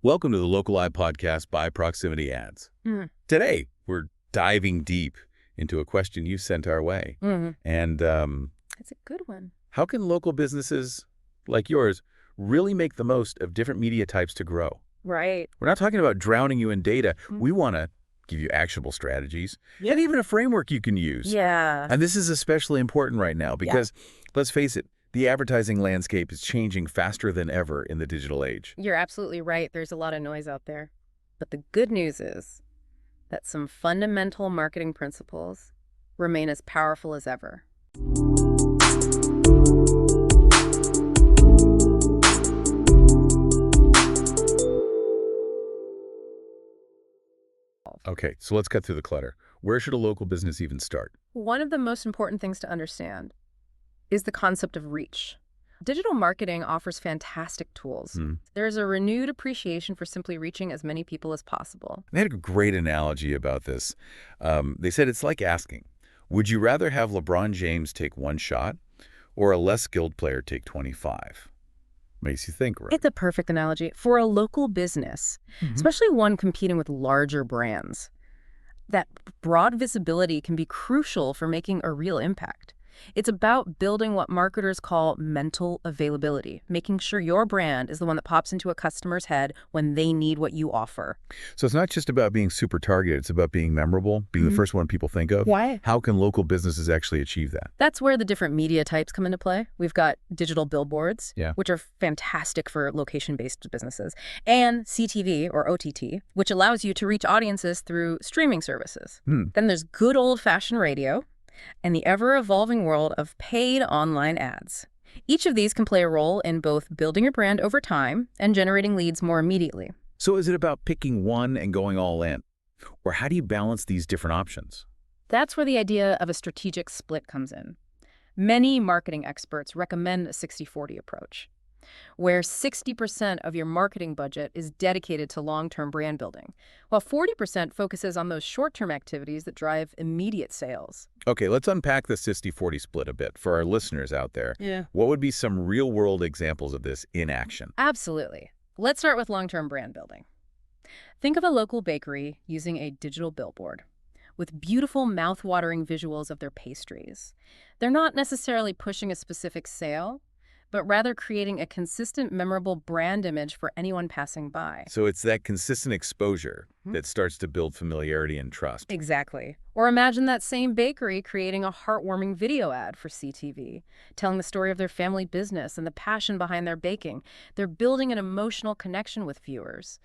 Welcome to the Local Eye Podcast by Proximity Ads. Today, we're diving deep into a question you sent our way. And It's a good one. how can local businesses like yours really make the most of different media types to grow? Right. We're not talking about drowning you in data. We want to give you actionable strategies and even a framework you can use. Yeah. And this is especially important right now because, let's face it, the advertising landscape is changing faster than ever in the digital age. You're absolutely right. There's a lot of noise out there. But the good news is that some fundamental marketing principles remain as powerful as ever. Okay, so let's cut through the clutter. Where should a local business even start? One of the most important things to understand is the concept of reach. Digital marketing offers fantastic tools. There's a renewed appreciation for simply reaching as many people as possible. They had a great analogy about this. They said it's like asking, would you rather have LeBron James take one shot or a less skilled player take 25? Makes you think, right? It's a perfect analogy for a local business, especially one competing with larger brands. That broad visibility can be crucial for making a real impact. It's about building what marketers call mental availability, making sure your brand is the one that pops into a customer's head when they need what you offer. So it's not just about being super targeted, it's about being memorable, being the first one people think of. Why? How can local businesses actually achieve that? That's where the different media types come into play. We've got digital billboards, which are fantastic for location-based businesses, and CTV or OTT, which allows you to reach audiences through streaming services. Then there's good old-fashioned radio, and the ever-evolving world of paid online ads. Each of these can play a role in both building your brand over time and generating leads more immediately. So is it about picking one and going all in? Or how do you balance these different options? That's where the idea of a strategic split comes in. Many marketing experts recommend a 60-40 approach, where 60% of your marketing budget is dedicated to long-term brand building, while 40% focuses on those short-term activities that drive immediate sales. Okay, let's unpack the 60-40 split a bit for our listeners out there. What would be some real-world examples of this in action? Absolutely. Let's start with long-term brand building. Think of a local bakery using a digital billboard with beautiful mouth-watering visuals of their pastries. They're not necessarily pushing a specific sale, but rather creating a consistent, memorable brand image for anyone passing by. So it's that consistent exposure that starts to build familiarity and trust. Exactly. Or imagine that same bakery creating a heartwarming video ad for CTV, telling the story of their family business and the passion behind their baking. They're building an emotional connection with viewers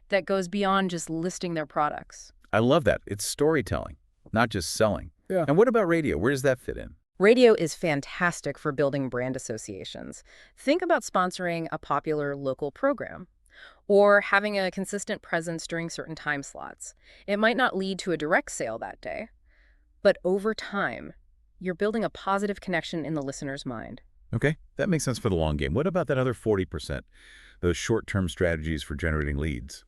that goes beyond just listing their products. I love that. It's storytelling, not just selling. And what about radio? Where does that fit in? Radio is fantastic for building brand associations. Think about sponsoring a popular local program or having a consistent presence during certain time slots. It might not lead to a direct sale that day, but over time, you're building a positive connection in the listener's mind. Okay, that makes sense for the long game. What about that other 40%, those short-term strategies for generating leads?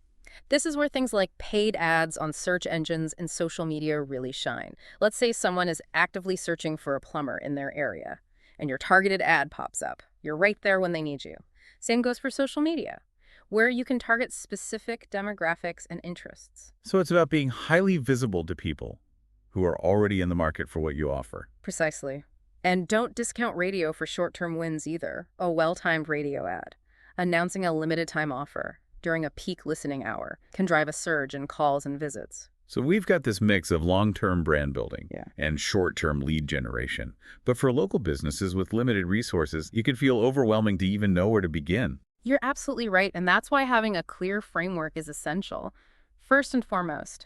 This is where things like paid ads on search engines and social media really shine. Let's say someone is actively searching for a plumber in their area, and your targeted ad pops up. You're right there when they need you. Same goes for social media, where you can target specific demographics and interests. So it's about being highly visible to people who are already in the market for what you offer. Precisely. And don't discount radio for short-term wins either. A well-timed radio ad, announcing a limited-time offer during a peak listening hour, can drive a surge in calls and visits. So we've got this mix of long-term brand building and short-term lead generation. But for local businesses with limited resources, it can feel overwhelming to even know where to begin. You're absolutely right, and that's why having a clear framework is essential. First and foremost,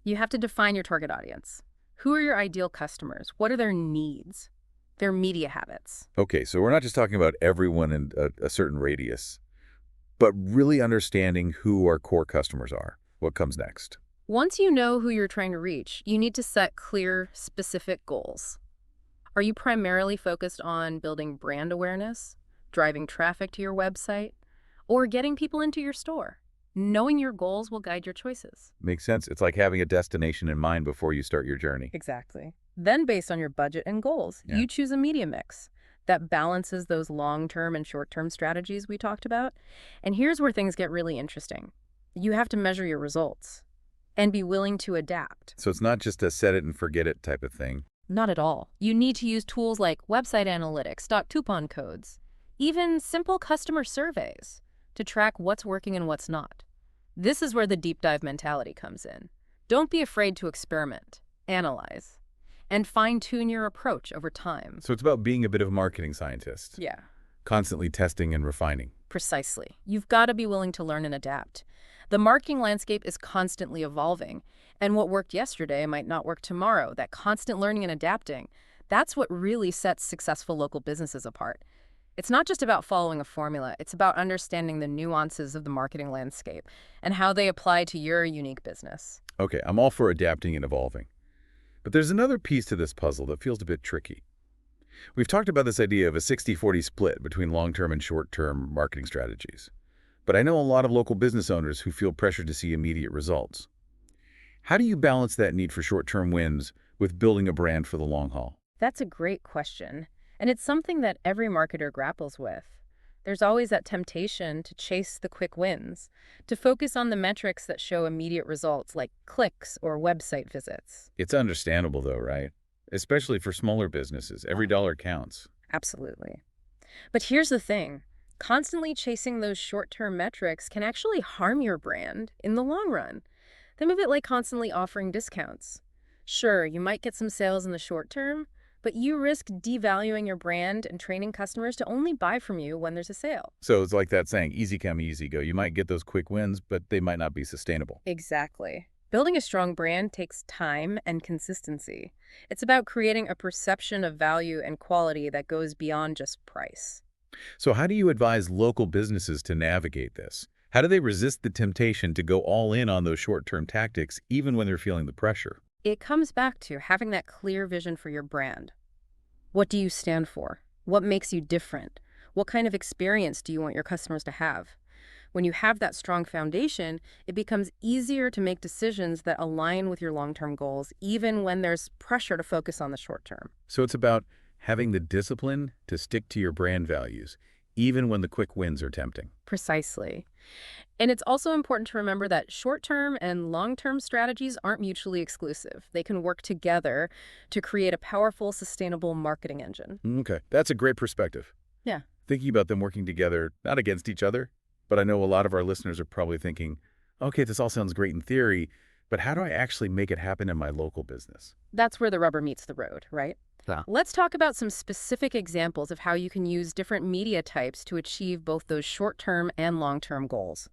you have to define your target audience. Who are your ideal customers? What are their needs? Their media habits? Okay, so we're not just talking about everyone in a certain radius, but really understanding who our core customers are. What comes next? Once you know who you're trying to reach, you need to set clear, specific goals. Are you primarily focused on building brand awareness, driving traffic to your website, or getting people into your store? Knowing your goals will guide your choices. Makes sense. It's like having a destination in mind before you start your journey. Exactly. Then, based on your budget and goals, you choose a media mix. that balances those long-term and short-term strategies we talked about. And here's where things get really interesting. You have to measure your results and be willing to adapt. So it's not just a set it and forget it type of thing. Not at all. You need to use tools like website analytics, coupon codes, even simple customer surveys to track what's working and what's not. This is where the deep dive mentality comes in. Don't be afraid to experiment, analyze, and fine-tune your approach over time. So it's about being a bit of a marketing scientist. Yeah. Constantly testing and refining. Precisely. You've got to be willing to learn and adapt. The marketing landscape is constantly evolving, and what worked yesterday might not work tomorrow. That constant learning and adapting, that's what really sets successful local businesses apart. It's not just about following a formula, it's about understanding the nuances of the marketing landscape and how they apply to your unique business. Okay, I'm all for adapting and evolving. But there's another piece to this puzzle that feels a bit tricky. We've talked about this idea of a 60-40 split between long-term and short-term marketing strategies. But I know a lot of local business owners who feel pressured to see immediate results. How do you balance that need for short-term wins with building a brand for the long haul? That's a great question, and it's something that every marketer grapples with. There's always that temptation to chase the quick wins, to focus on the metrics that show immediate results like clicks or website visits. It's understandable though, right? Especially for smaller businesses, every dollar counts. Absolutely. But here's the thing. Constantly chasing those short-term metrics can actually harm your brand in the long run. Think of it like constantly offering discounts. Sure, you might get some sales in the short term, but you risk devaluing your brand and training customers to only buy from you when there's a sale. So it's like that saying, easy come, easy go. You might get those quick wins, but they might not be sustainable. Exactly. Building a strong brand takes time and consistency. It's about creating a perception of value and quality that goes beyond just price. So how do you advise local businesses to navigate this? How do they resist the temptation to go all in on those short-term tactics, even when they're feeling the pressure? It comes back to having that clear vision for your brand. What do you stand for? What makes you different? What kind of experience do you want your customers to have? When you have that strong foundation, it becomes easier to make decisions that align with your long-term goals, even when there's pressure to focus on the short term. So it's about having the discipline to stick to your brand values, even when the quick wins are tempting. Precisely. And it's also important to remember that short-term and long-term strategies aren't mutually exclusive. They can work together to create a powerful, sustainable marketing engine. Okay, that's a great perspective. Yeah. Thinking about them working together, not against each other, but I know a lot of our listeners are probably thinking, okay, this all sounds great in theory, but how do I actually make it happen in my local business? That's where the rubber meets the road, right? Yeah. Let's talk about some specific examples of how you can use different media types to achieve both those short-term and long-term goals.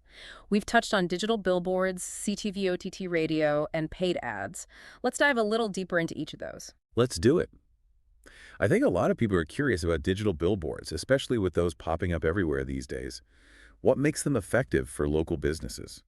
We've touched on digital billboards, CTV OTT radio, and paid ads. Let's dive a little deeper into each of those. Let's do it. I think a lot of people are curious about digital billboards, especially with those popping up everywhere these days. What makes them effective for local businesses?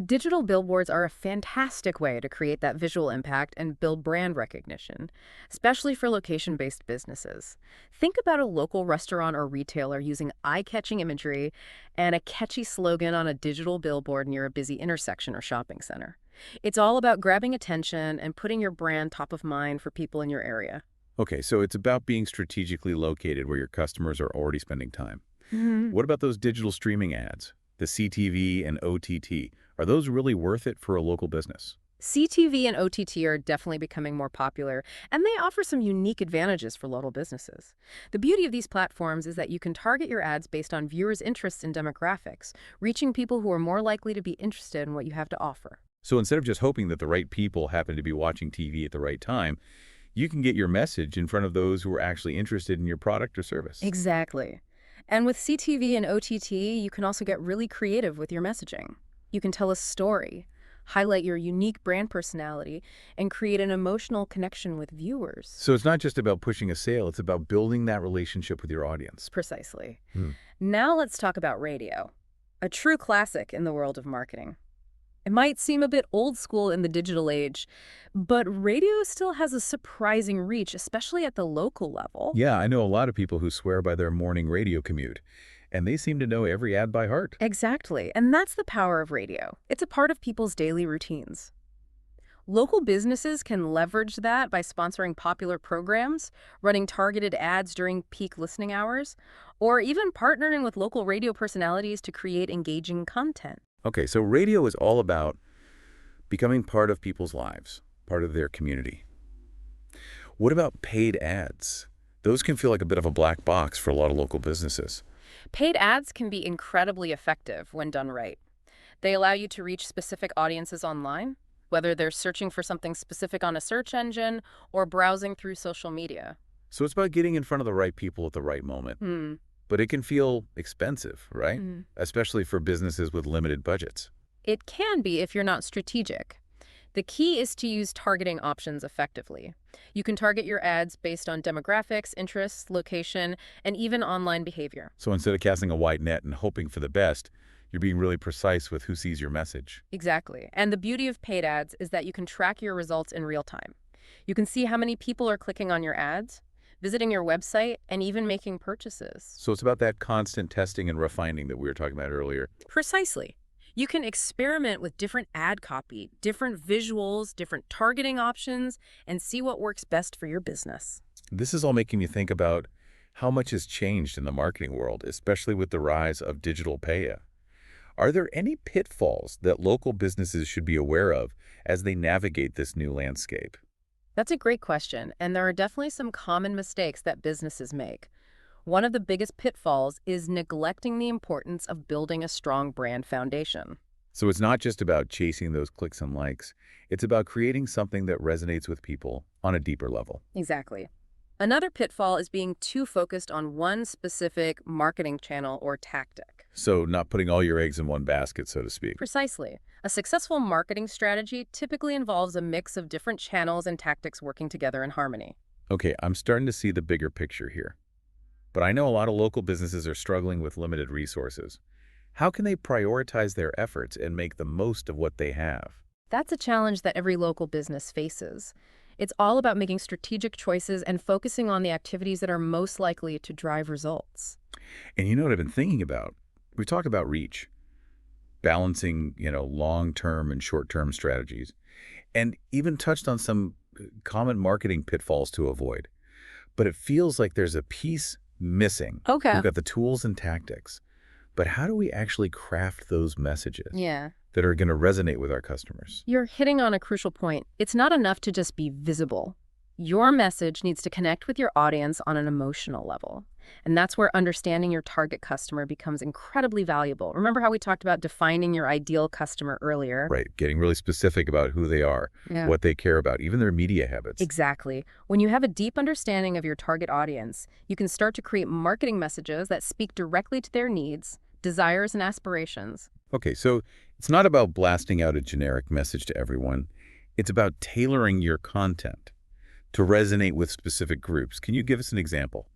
Digital billboards are a fantastic way to create that visual impact and build brand recognition, especially for location-based businesses. Think about a local restaurant or retailer using eye-catching imagery and a catchy slogan on a digital billboard near a busy intersection or shopping center. It's all about grabbing attention and putting your brand top of mind for people in your area. Okay, so it's about being strategically located where your customers are already spending time. Mm-hmm. What about those digital streaming ads, the CTV and OTT? Are those really worth it for a local business? CTV and OTT are definitely becoming more popular, and they offer some unique advantages for local businesses. The beauty of these platforms is that you can target your ads based on viewers' interests and demographics, reaching people who are more likely to be interested in what you have to offer. So instead of just hoping that the right people happen to be watching TV at the right time, you can get your message in front of those who are actually interested in your product or service. Exactly. And with CTV and OTT, you can also get really creative with your messaging. You can tell a story, highlight your unique brand personality, and create an emotional connection with viewers. So it's not just about pushing a sale, it's about building that relationship with your audience. Precisely. Now let's talk about radio, a true classic in the world of marketing. It might seem a bit old school in the digital age, but radio still has a surprising reach, especially at the local level. Yeah, I know a lot of people who swear by their morning radio commute, and they seem to know every ad by heart. Exactly, and that's the power of radio. It's a part of people's daily routines. Local businesses can leverage that by sponsoring popular programs, running targeted ads during peak listening hours, or even partnering with local radio personalities to create engaging content. Okay, so radio is all about becoming part of people's lives, part of their community. What about paid ads? Those can feel like a bit of a black box for a lot of local businesses. Paid ads can be incredibly effective when done right. They allow you to reach specific audiences online, whether they're searching for something specific on a search engine or browsing through social media. So it's about getting in front of the right people at the right moment. But it can feel expensive, right? Especially for businesses with limited budgets. It can be if you're not strategic. The key is to use targeting options effectively. You can target your ads based on demographics, interests, location, and even online behavior. So instead of casting a wide net and hoping for the best, you're being really precise with who sees your message. Exactly. And the beauty of paid ads is that you can track your results in real time. You can see how many people are clicking on your ads, visiting your website, and even making purchases. So it's about that constant testing and refining that we were talking about earlier. Precisely. You can experiment with different ad copy, different visuals, different targeting options, and see what works best for your business. This is all making me think about how much has changed in the marketing world, especially with the rise of digital pay. Are there any pitfalls that local businesses should be aware of as they navigate this new landscape? That's a great question, and there are definitely some common mistakes that businesses make. One of the biggest pitfalls is neglecting the importance of building a strong brand foundation. So it's not just about chasing those clicks and likes. It's about creating something that resonates with people on a deeper level. Exactly. Another pitfall is being too focused on one specific marketing channel or tactic. So not putting all your eggs in one basket, so to speak. Precisely. A successful marketing strategy typically involves a mix of different channels and tactics working together in harmony. Okay, I'm starting to see the bigger picture here. But I know a lot of local businesses are struggling with limited resources. How can they prioritize their efforts and make the most of what they have? That's a challenge that every local business faces. It's all about making strategic choices and focusing on the activities that are most likely to drive results. And you know what I've been thinking about? We talked about reach, balancing, long-term and short-term strategies, and even touched on some common marketing pitfalls to avoid. But it feels like there's a piece missing. Okay. We've got the tools and tactics, but how do we actually craft those messages that are going to resonate with our customers? You're hitting on a crucial point. It's not enough to just be visible. Your message needs to connect with your audience on an emotional level. And that's where understanding your target customer becomes incredibly valuable. Remember how we talked about defining your ideal customer earlier? Right, getting really specific about who they are, what they care about, even their media habits. Exactly. When you have a deep understanding of your target audience, you can start to create marketing messages that speak directly to their needs, desires, and aspirations. Okay, so it's not about blasting out a generic message to everyone. It's about tailoring your content to resonate with specific groups. Can you give us an example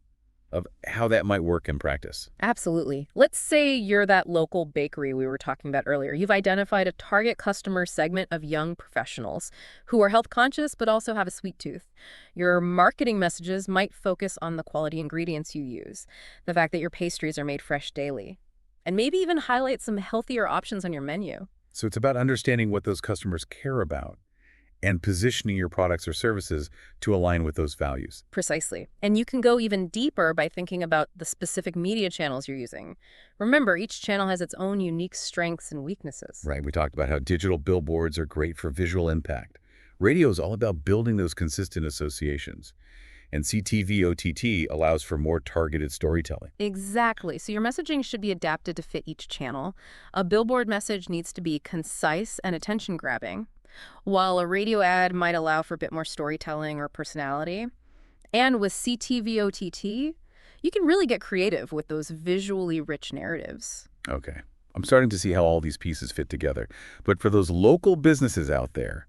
of how that might work in practice? Absolutely. Let's say you're that local bakery we were talking about earlier. You've identified a target customer segment of young professionals who are health conscious but also have a sweet tooth. Your marketing messages might focus on the quality ingredients you use, the fact that your pastries are made fresh daily, and maybe even highlight some healthier options on your menu. So it's about understanding what those customers care about and positioning your products or services to align with those values. Precisely. And you can go even deeper by thinking about the specific media channels you're using. Remember, each channel has its own unique strengths and weaknesses. Right. We talked about how digital billboards are great for visual impact. Radio is all about building those consistent associations. And CTV OTT allows for more targeted storytelling. Exactly. So your messaging should be adapted to fit each channel. A billboard message needs to be concise and attention-grabbing, while a radio ad might allow for a bit more storytelling or personality. And with CTV OTT, you can really get creative with those visually rich narratives. Okay. I'm starting to see how all these pieces fit together. But for those local businesses out there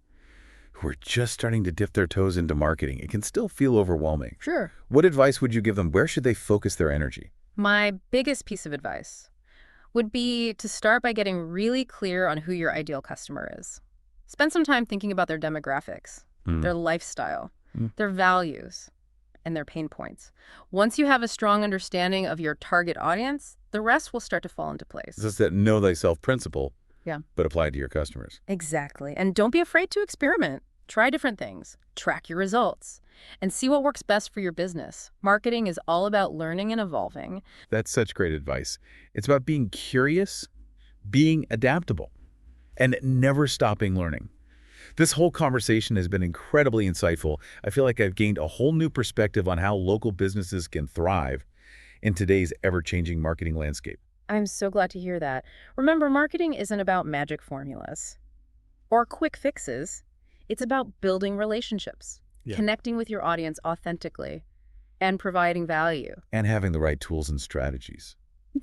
who are just starting to dip their toes into marketing, it can still feel overwhelming. Sure. What advice would you give them? Where should they focus their energy? My biggest piece of advice would be to start by getting really clear on who your ideal customer is. Spend some time thinking about their demographics, their lifestyle, their values, and their pain points. Once you have a strong understanding of your target audience, the rest will start to fall into place. It's just that know thyself principle, Yeah. but applied to your customers. Exactly. And don't be afraid to experiment. Try different things, track your results, and see what works best for your business. Marketing is all about learning and evolving. That's such great advice. It's about being curious, being adaptable, and never stopping learning. This whole conversation has been incredibly insightful. I feel like I've gained a whole new perspective on how local businesses can thrive in today's ever-changing marketing landscape. I'm so glad to hear that. Remember, marketing isn't about magic formulas or quick fixes. It's about building relationships, connecting with your audience authentically, and providing value. And having the right tools and strategies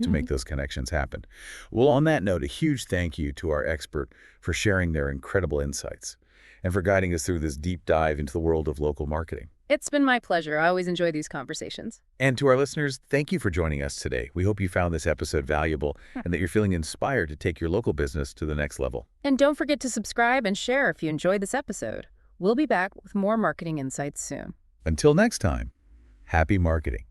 to make those connections happen. Well, on that note, a huge thank you to our expert for sharing their incredible insights and for guiding us through this deep dive into the world of local marketing. It's been my pleasure. I always enjoy these conversations. And to our listeners, thank you for joining us today. We hope you found this episode valuable and that you're feeling inspired to take your local business to the next level. And don't forget to subscribe and share if you enjoyed this episode. We'll be back with more marketing insights soon. Until next time, happy marketing.